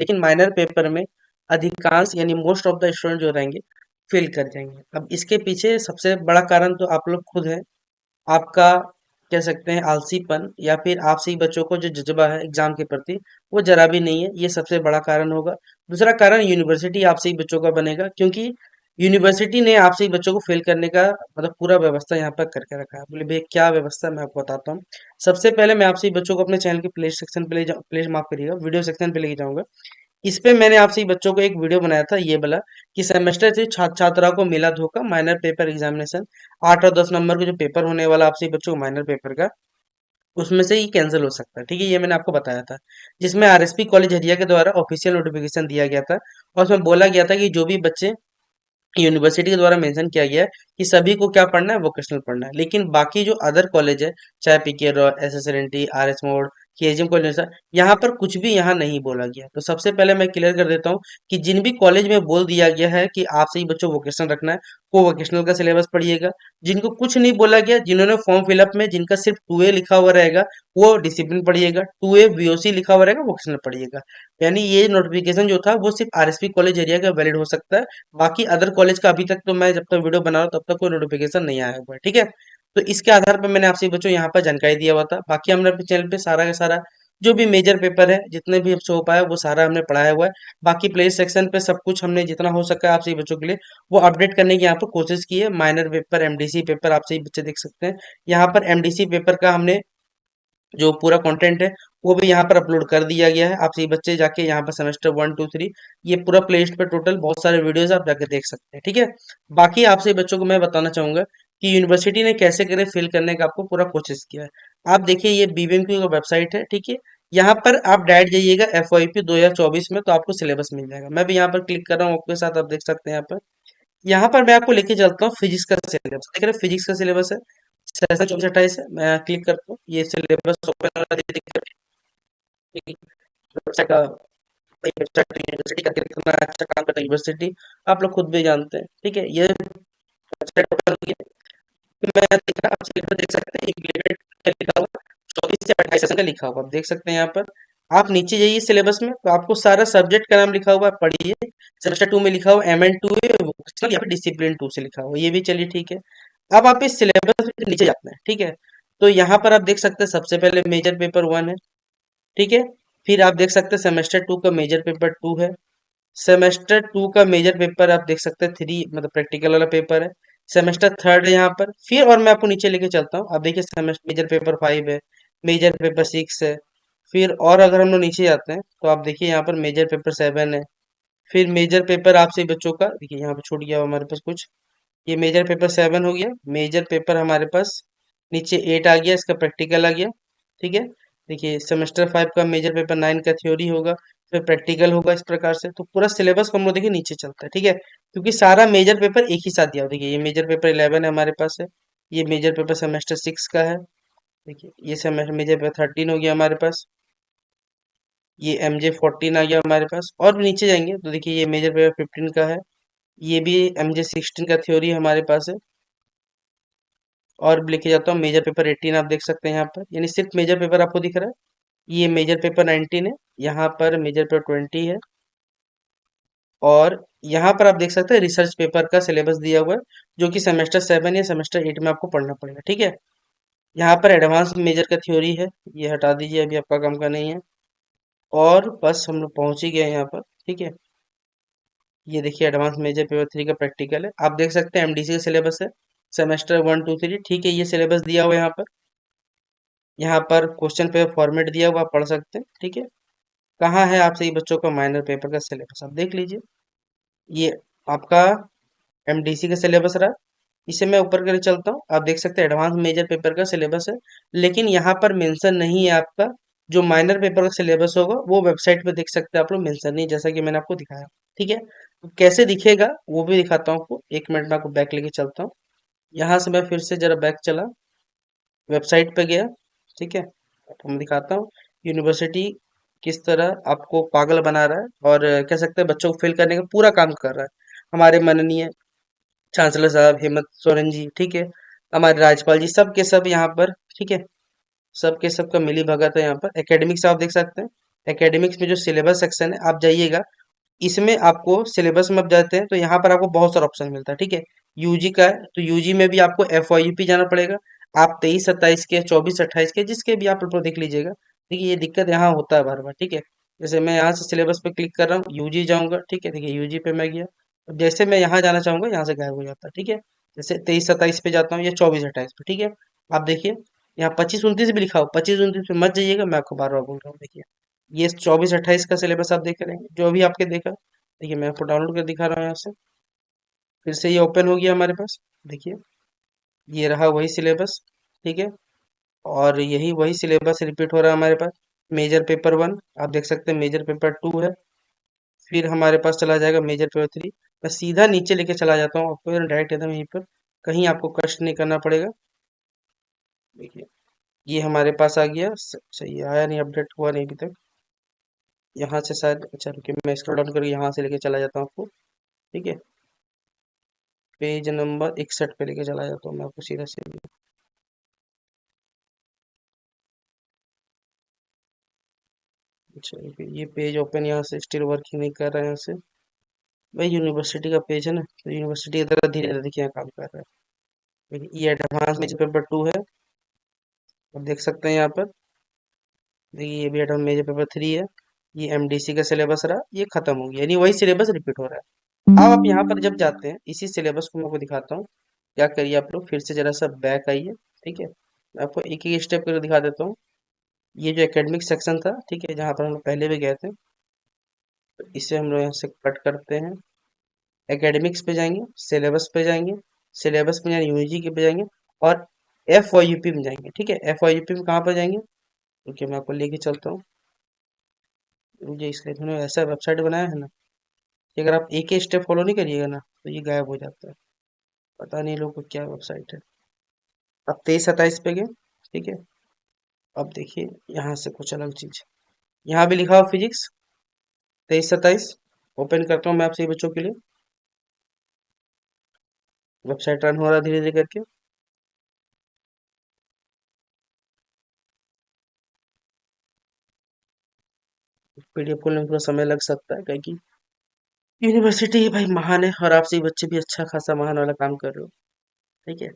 लेकिन minor paper में अधिकांश यानी मोस्ट ऑफ द स्टूडेंट जो रहेंगे फेल कर जाएंगे। अब इसके पीछे सबसे बड़ा कारण तो आप लोग खुद हैं, आपका कह सकते हैं आलसीपन, या फिर आपसे ही बच्चों को जो जज्बा है एग्जाम के प्रति वो जरा भी नहीं है, ये सबसे बड़ा कारण होगा। दूसरा कारण यूनिवर्सिटी आपसे ही बच्चों का बनेगा, क्योंकि यूनिवर्सिटी ने आपसे ही बच्चों को फेल करने का मतलब पूरा व्यवस्था यहाँ पर करके रखा है। बोले भैया क्या व्यवस्था है, मैं आपको बताता हूँ। सबसे पहले मैं आपसे ही बच्चों को अपने चैनल के प्ले सेक्शन पे ले जाऊँ, प्ले माफ करिएगा, वीडियो सेक्शन पे लेके जाऊंगा। इस पे मैंने आपसे ही बच्चों को एक वीडियो बनाया था, ये वाला, कि सेमेस्टर से छात्रा को मिला धोखा, माइनर पेपर एग्जामिनेशन 8 और 10 नंबर का जो पेपर होने वाला आपसे ही बच्चों को माइनर पेपर का, उसमें से ही कैंसिल हो सकता है। ठीक है, ये मैंने आपको बताया था, जिसमें आरएसपी कॉलेज हरिया के द्वारा ऑफिशियल नोटिफिकेशन दिया गया था, और उसमें बोला गया था कि जो भी बच्चे, यूनिवर्सिटी के द्वारा मेंशन किया गया है कि सभी को क्या पढ़ना है, वोकेशनल पढ़ना है, लेकिन बाकी जो अदर कॉलेज है, चाहे PK Roy, SSNT, RS More, KGM college, यहाँ पर कुछ भी यहाँ नहीं बोला गया। तो सबसे पहले मैं क्लियर कर देता हूँ कि जिन भी कॉलेज में बोल दिया गया है कि आपसे ही बच्चों वोकेशनल रखना है, वो वोकेशनल का सिलेबस पढ़िएगा। जिनको कुछ नहीं बोला गया, जिन्होंने फॉर्म फिलअप में जिनका सिर्फ 2A लिखा हुआ रहेगा, वो डिसिप्लिन पढ़िएगा, 2A वीओसी लिखा हुआ रहेगा, वोकेशनल पढ़िएगा। यानी ये नोटिफिकेशन जो था वो सिर्फ आरएसपी कॉलेज एरिया का वैलिड हो सकता है। बाकी अदर कॉलेज का अभी तक तो मैं जब तक वीडियो बना रहा हूँ तब तक कोई नोटिफिकेशन नहीं आया हुआ है। ठीक है, तो इसके आधार पर मैंने आपसे बच्चों यहाँ पर जानकारी दिया हुआ था। बाकी हमने अपने चैनल पे सारा का सारा जो भी मेजर पेपर है, जितने भी हमसे हो पाया वो सारा हमने पढ़ाया हुआ है। बाकी प्ले सेक्शन पे सब कुछ हमने जितना हो सका है आपसे बच्चों के लिए वो अपडेट करने की यहाँ पर कोशिश की है। माइनर पेपर, एमडीसी पेपर आपसे ही बच्चे देख सकते हैं। यहाँ पर एमडीसी पेपर का हमने जो पूरा कंटेंट है वो भी यहाँ पर अपलोड कर दिया गया है। आप सभी बच्चे जाके यहाँ पर सेमेस्टर 1 2 3 ये पूरा प्ले लिस्ट पे टोटल बहुत सारे वीडियोस आप जाके देख सकते हैं। ठीक है, बाकी आपसे बच्चों को मैं बताना चाहूंगा कि यूनिवर्सिटी ने कैसे करे फिल करने का आपको पूरा कोशिश किया है। आप देखिए ये बीबीएमक्यू का वेबसाइट है। ठीक है, यहाँ पर आप डायरेक्ट जाइएगा FYP 2024 में, तो आपको सिलेबस मिल जाएगा। मैं भी यहाँ पर क्लिक कर रहा हूँ आपके साथ, आप देख सकते हैं यहाँ पर मैं आपको लेके चलता हूँ फिजिक्स का सिलेबस। देख रहे हैं फिजिक्स का सिलेबस है, सेशन 24 28 है। मैं क्लिक करता हूँ, ये सिलेबस ओपन वाला दिख रहा है। वेबसाइट का वेबसाइट यूनिवर्सिटी का कितना अच्छा काम करता है यूनिवर्सिटी, आप लोग खुद भी जानते हैं। ठीक है, ये वेबसाइट ओपन हुई है। फिर मैं देख रहा, आप सिलेबस देख सकते हैं, इंक्लूडेड का लिखा हुआ 24 से 28 सेशन का लिखा हुआ, आप देख सकते हैं यहाँ पर। आप नीचे जाइए सिलेबस में तो आपको सारा सब्जेक्ट का नाम लिखा हुआ है, पढ़िए। सेमेस्टर 2 में लिखा हुआ MN2 है, वोकेशनल, या फिर डिसिप्लिन 2 से लिखा हुआ, ये भी चलिए ठीक है। अब आप इस सिलेबस के नीचे जाते हैं। ठीक है, तो यहाँ पर आप देख सकते हैं सबसे पहले मेजर पेपर 1 है। ठीक है, फिर आप देख सकते हैं सेमेस्टर 2 का मेजर पेपर 2 है। सेमेस्टर 2 का मेजर पेपर आप देख सकते हैं 3, मतलब प्रैक्टिकल वाला पेपर है। सेमेस्टर 3 है यहाँ पर। फिर और मैं आपको नीचे लेके चलता हूँ, आप देखिए सेमेस्टर मेजर पेपर 5 है, मेजर पेपर 6 है। फिर और अगर हम लोग नीचे जाते हैं तो आप देखिए यहाँ पर मेजर पेपर 7 है। फिर मेजर पेपर आपसे बच्चों का देखिए यहाँ पे छूट गया हुआ हमारे पास कुछ, ये मेजर पेपर 7 हो गया। मेजर पेपर हमारे पास नीचे 8 आ गया, इसका प्रैक्टिकल आ गया। ठीक है, देखिए सेमेस्टर 5 का मेजर पेपर 9 का थ्योरी होगा, फिर प्रैक्टिकल होगा। इस प्रकार से तो पूरा सिलेबस को हम लोग देखिए नीचे चलता है। ठीक है, क्योंकि सारा मेजर पेपर एक ही साथ दिया हो। देखिए ये मेजर पेपर 11 है हमारे पास है, ये मेजर पेपर सेमेस्टर 6 का है। देखिए ये सेमेस्टर मेजर पेपर 13 हो गया हमारे पास, ये MJ 14 आ गया हमारे पास। और भी नीचे जाएंगे तो देखिए ये मेजर पेपर 15 का है, ये भी MJ 16 का थ्योरी हमारे पास है। और भी लिखे जाता हूँ मेजर पेपर 18 आप देख सकते हैं यहाँ पर, यानी सिर्फ मेजर पेपर आपको दिख रहा है। ये मेजर पेपर 19 है, यहाँ पर मेजर पेपर 20 है। और यहाँ पर आप देख सकते हैं रिसर्च पेपर का सिलेबस दिया हुआ है, जो कि सेमेस्टर 7 या सेमेस्टर 8 में आपको पढ़ना पड़ेगा। ठीक है, यहाँ पर एडवांस मेजर का थ्योरी है, ये हटा दीजिए, अभी आपका काम का नहीं है। और बस हम लोग पहुंच ही गए यहाँ पर। ठीक है, ये देखिए एडवांस मेजर पेपर 3 का प्रैक्टिकल है, आप देख सकते हैं MDC का सिलेबस है, सेमेस्टर 1 2 3। ठीक है, ये सिलेबस दिया हुआ है यहाँ पर क्वेश्चन पेपर फॉर्मेट दिया हुआ, आप पढ़ सकते हैं। ठीक है, कहाँ है आपसे ये बच्चों का माइनर पेपर का सिलेबस, आप देख लीजिए। ये आपका MDC का सिलेबस रहा। इसे मैं ऊपर कर चलता हूँ, आप देख सकते हैं एडवांस मेजर पेपर का सिलेबस है, लेकिन यहाँ पर मेंशन नहीं है आपका जो माइनर पेपर का सिलेबस होगा, वो वेबसाइट पे देख सकते हैं आप लोग, मेंशन नहीं, जैसा कि मैंने आपको दिखाया। ठीक है, तो कैसे दिखेगा वो भी दिखाता हूँ आपको, 1 मिनट में आपको बैक लेके चलता हूँ। यहाँ से मैं फिर से जरा बैक चला, वेबसाइट पे गया। ठीक है, तो मैं दिखाता हूँ यूनिवर्सिटी किस तरह आपको पागल बना रहा है, और कह सकते हैं बच्चों को फेल करने का पूरा काम कर रहा है। हमारे माननीय चांसलर साहब हेमंत सोरेन जी, ठीक है, हमारे राज्यपाल जी, सब के सब यहाँ पर। ठीक है, सब के सब का मिली भगत है यहाँ पर। एकेडमिक्स आप देख सकते हैं, एकेडमिक्स में जो सिलेबस सेक्शन है आप जाइएगा, इसमें आपको सिलेबस में आप जाते हैं तो यहाँ पर आपको बहुत सारा ऑप्शन मिलता है, ठीक है। यूजी का है तो यूजी में भी आपको एफ जाना पड़ेगा। आप 23-27 के, 24-28 के, जिसके भी आप लोग देख लीजिएगा। देखिए ये दिक्कत यहाँ होता है बार बार, ठीक है। जैसे मैं यहाँ से सिलेबस पे क्लिक कर रहा हूँ, यूजी जाऊंगा, ठीक है। देखिए यूजी पे मैं गया, अब जैसे मैं यहाँ जाना चाहूंगा यहाँ से गायब हो जाता है, ठीक है। जैसे 23-27 पे जाता हूँ या 24-28 पे, ठीक है। आप देखिए यहाँ 25-29 भी लिखा हो, 25-29 पे मत जाइएगा, मैं आपको बार बार बोल रहा हूँ। देखिए ये 24-28 का सिलेबस आप देख रहे हैं, जो अभी आपके देखा। देखिए मैं आपको डाउनलोड कर दिखा रहा हूँ यहाँ से, फिर से ये ओपन हो गया हमारे पास। देखिए ये रहा वही सिलेबस, ठीक है। और यही वही सिलेबस रिपीट हो रहा है हमारे पास। मेजर पेपर 1 आप देख सकते हैं, मेजर पेपर 2 है, फिर हमारे पास चला जाएगा मेजर पेपर 3। मैं सीधा नीचे लेके चला जाता हूँ आपको, डायरेक्ट एकदम यहीं पर, कहीं आपको कष्ट नहीं करना पड़ेगा। देखिए ये हमारे पास आ गया, सही आया नहीं, अपडेट हुआ नहीं अभी तक। यहाँ से शायद, अच्छा रुकिए मैं स्क्रॉल डाउन करके यहाँ से लेके चला जाता हूँ आपको, ठीक है। पेज नंबर 61 पे लेके चला जाता हूँ मैं आपको सीधा से। अच्छा ये पेज ओपन यहाँ से स्टिल वर्किंग नहीं कर रहा है यहाँ से। भाई यूनिवर्सिटी का पेज है ना, तो यूनिवर्सिटी की तरह धीरे धीरे देखिए यहाँ काम कर रहा है। देखिए ये एडवांस मेजर पेपर 2 है, आप देख सकते हैं यहाँ पर। देखिए ये भी एडवांस मेजर पेपर 3 है। ये एमडीसी का सिलेबस रहा, ये खत्म हो गया, यानी वही सिलेबस रिपीट हो रहा है। अब आप यहाँ पर जब जाते हैं, इसी सिलेबस को मैं आपको दिखाता हूँ। क्या करिए आप लोग, फिर से जरा सा बैक आइए, ठीक है। मैं आपको एक एक स्टेप करके दिखा देता हूँ। ये जो एकेडमिक सेक्शन था, ठीक है, जहाँ पर हम लोग पहले भी गए थे, तो इसे हम लोग यहाँ से कट करते हैं। एकेडमिक्स पे जाएंगे, सिलेबस पे जाएंगे, सिलेबस में यानी यूजी के पे जाएंगे, और एफ वाई यूपी में जाएंगे, ठीक है। एफ वाई यूपी में कहाँ पर जाएंगे, क्योंकि मैं आपको लेके चलता हूँ। मुझे इसलिए इन्होंने ऐसा वेबसाइट बनाया है ना कि अगर आप एक ही स्टेप फॉलो नहीं करिएगा ना तो ये गायब हो जाता है। पता नहीं लोगों को क्या वेबसाइट है। अब 23-27 पे गए, ठीक है। अब देखिए यहाँ से कुछ अलग चीज, यहाँ भी लिखा हुआ फिजिक्स 23-27। ओपन करता हूँ मैं आपसे बच्चों के लिए, वेबसाइट रन हो रहा है धीरे धीरे करके। पीडीएफ खोलने में थोड़ा समय लग सकता है, क्योंकि यूनिवर्सिटी भाई महान है, और आपसे बच्चे भी अच्छा खासा महान वाला काम कर रहे हो, ठीक है।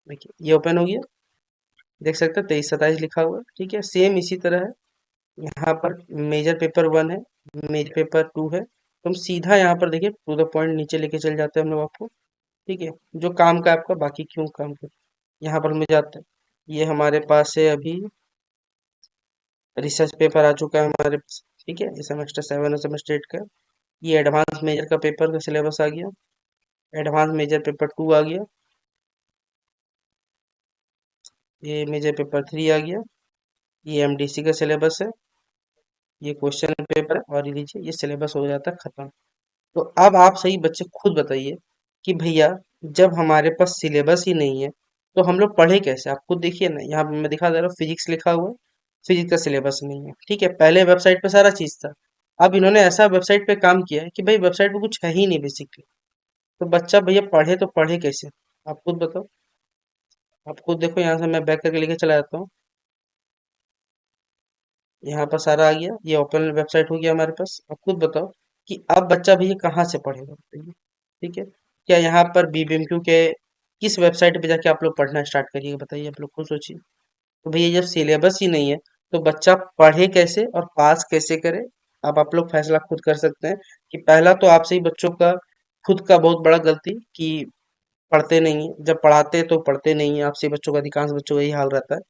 देखिए ये ओपन हो गया, देख सकते हैं 23-27 लिखा हुआ है, ठीक है। सेम इसी तरह है, यहाँ पर मेजर पेपर 1 है, मेजर पेपर 2 है, तो हम सीधा यहाँ पर देखिए टू द पॉइंट नीचे लेके चल जाते हैं हम लोग आपको, ठीक है। जो काम का आपका, बाकी क्यों काम कर, यहाँ पर हमें जाते हैं। ये हमारे पास है अभी रिसर्च पेपर आ चुका है हमारे पास, ठीक है। ये सेमेस्टर 7 और सेमेस्टर 8 का। ये एडवांस मेजर का पेपर का सिलेबस आ गया, एडवांस मेजर पेपर 2 आ गया, ये मेजर पेपर 3 आ गया, ये एमडीसी का सिलेबस है, ये क्वेश्चन पेपर है, और ये लीजिए ये सिलेबस हो जाता है खत्म। तो अब आप सही बच्चे खुद बताइए कि भैया जब हमारे पास सिलेबस ही नहीं है तो हम लोग पढ़े कैसे। आप खुद देखिए ना, यहाँ पे मैं दिखा दे रहा हूँ, फिजिक्स लिखा हुआ है, फिजिक्स का सिलेबस नहीं है, ठीक है। पहले वेबसाइट पे सारा चीज था, अब इन्होंने ऐसा वेबसाइट पे काम किया है कि भाई वेबसाइट पे कुछ है ही नहीं बेसिकली। तो बच्चा भैया पढ़े तो पढ़े कैसे, आप खुद बताओ। आप खुद देखो, यहाँ से मैं बैक करके लेके चला जाता हूँ, यहाँ पर सारा आ गया, ये ओपन वेबसाइट हो गया हमारे पास। अब खुद बताओ कि अब बच्चा भैया कहाँ से पढ़ेगा, बताइए, ठीक है। क्या यहाँ पर बीबीएमक्यू के किस वेबसाइट पे जाके आप लोग पढ़ना स्टार्ट करिएगा, बताइए आप लोग खुद सोचिए। तो भैया जब सिलेबस ही नहीं है तो बच्चा पढ़े कैसे और पास कैसे करे। अब आप लोग फैसला खुद कर सकते हैं कि पहला तो आपसे ही बच्चों का खुद का बहुत बड़ा गलती कि पढ़ते नहीं है, जब पढ़ाते हैं तो पढ़ते नहीं है, आपसे बच्चों का, अधिकांश बच्चों का यही हाल रहता है।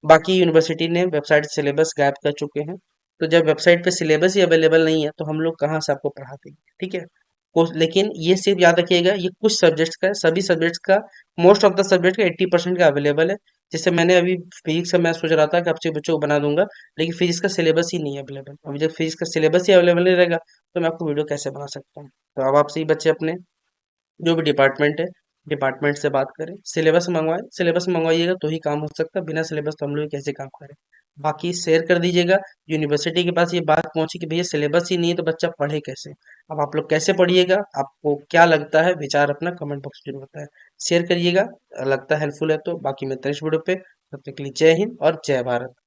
बाकी यूनिवर्सिटी ने वेबसाइट सिलेबस गायब कर चुके हैं, तो जब वेबसाइट पे सिलेबस ही अवेलेबल नहीं है तो हम लोग कहाँ से आपको पढ़ा देंगे, ठीक है। लेकिन ये सिर्फ याद रखिएगा, ये कुछ सब्जेक्ट्स का है, सभी सब्जेक्ट्स का, मोस्ट ऑफ द सब्जेक्ट का 80% का अवेलेबल है। जैसे मैंने अभी फिजिक्स का मैं सोच रहा था कि आपसे बच्चों को बना दूंगा, लेकिन फिजिक्स का सिलेबस ही नहीं है अवेलेबल। अभी जब फिजिक्स का सिलेबस ही अवेलेबल नहीं रहेगा तो मैं आपको वीडियो कैसे बना सकता हूँ। तो अब आपसे ही बच्चे अपने जो भी डिपार्टमेंट है, डिपार्टमेंट से बात करें, सिलेबस मंगवाएं, सिलेबस मंगवाइएगा तो ही काम हो सकता है, बिना सिलेबस तो हम लोग कैसे काम करें। बाकी शेयर कर दीजिएगा, यूनिवर्सिटी के पास ये बात पहुंची कि भैया सिलेबस ही नहीं है तो बच्चा पढ़े कैसे। अब आप लोग कैसे पढ़िएगा, आपको क्या लगता है, विचार अपना कमेंट बॉक्स में जरूर बताएं, शेयर करिएगा, लगता है हेल्पफुल है तो। बाकी मिलते हैं इस वीडियो पे, तब तक के लिए जय हिंद और जय भारत।